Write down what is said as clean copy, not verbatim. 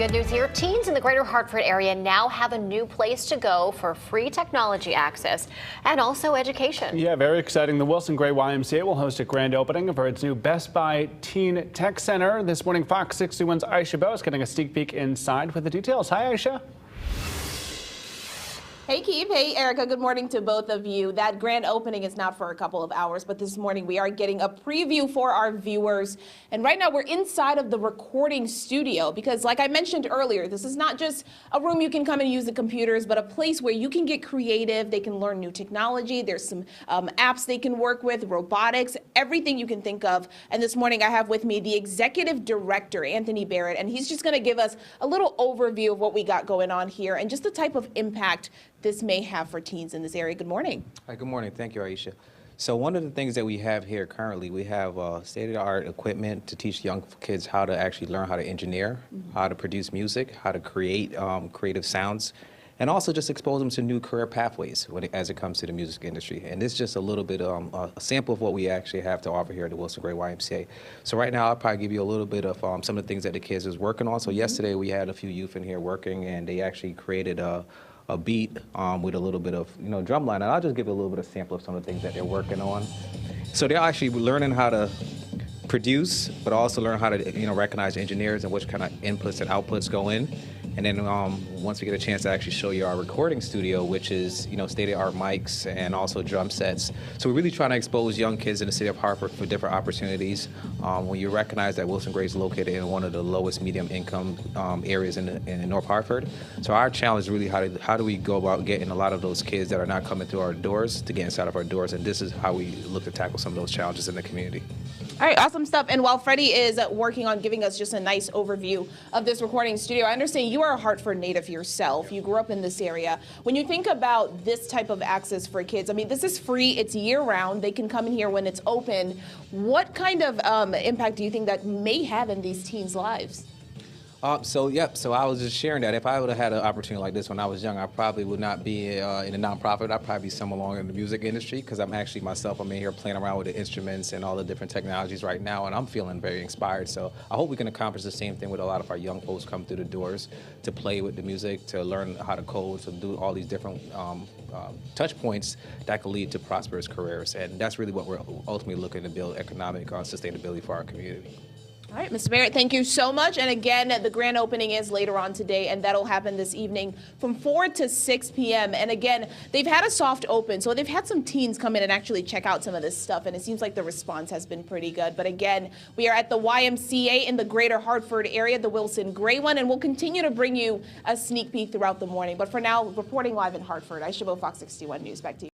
Good news here. Teens in the greater Hartford area now have a new place to go for free technology access and also education. Yeah, very exciting. The Wilson Gray YMCA will host a grand opening for its new Best Buy Teen Tech Center. This morning, Fox 61's Aisha Bowe is getting a sneak peek inside with the details. Hi, Aisha. Hey, Keith. Hey, Erica. Good morning to both of you. That grand opening is not for a couple of hours, but this morning we are getting a preview for our viewers. And right now we're inside of the recording studio because, like I mentioned earlier, this is not just a room you can come and use the computers, but a place where you can get creative. They can learn new technology. There's some apps they can work with, robotics, everything you can think of. And this morning I have with me the executive director, Anthony Barrett, and he's just going to give us a little overview of what we got going on here and just the type of impact this may have for teens in this area. Good morning. Hi, good morning. Thank you, Aisha. So one of the things that we have here currently, we have state-of-the-art equipment to teach young kids how to actually learn how to engineer, how to produce music, how to create creative sounds, and also just expose them to new career pathways as it comes to the music industry. And this is just a little bit a sample of what we actually have to offer here at the Wilson Gray YMCA. So right now, I'll probably give you a little bit of some of the things that the kids is working on. So yesterday, we had a few youth in here working, and they actually created a beat with a little bit of drum line, and I'll just give you a little bit of sample of some of the things that they're working on. So they're actually learning how to produce, but also learn how to recognize engineers and which kind of inputs and outputs go in. And then once we get a chance to actually show you our recording studio, which is state-of-the-art mics and also drum sets. So we're really trying to expose young kids in the city of Hartford for different opportunities. When you recognize that Wilson Gray is located in one of the lowest medium income areas in North Hartford. So our challenge is really how do we go about getting a lot of those kids that are not coming through our doors to get inside of our doors, and this is how we look to tackle some of those challenges in the community. All right, awesome stuff. And while Freddie is working on giving us just a nice overview of this recording studio, I understand you are a Hartford native yourself. You grew up in this area. When you think about this type of access for kids, I mean, this is free. It's year-round. They can come in here when it's open. What kind of impact do you think that may have in these teens' lives? So I was just sharing that if I would have had an opportunity like this when I was young, I probably would not be in a nonprofit. I'd probably be somewhere along in the music industry because I'm actually myself, I'm in here playing around with the instruments and all the different technologies right now, and I'm feeling very inspired. So I hope we can accomplish the same thing with a lot of our young folks come through the doors to play with the music, to learn how to code, to do all these different touch points that could lead to prosperous careers. And that's really what we're ultimately looking to build, economic sustainability for our community. All right, Mr. Barrett, thank you so much. And again, the grand opening is later on today, and that'll happen this evening from 4 to 6 p.m. And again, they've had a soft open, so they've had some teens come in and actually check out some of this stuff, and it seems like the response has been pretty good. But again, we are at the YMCA in the greater Hartford area, the Wilson Gray one, and we'll continue to bring you a sneak peek throughout the morning. But for now, reporting live in Hartford, Aisha Bowe, Fox 61 News. Back to you.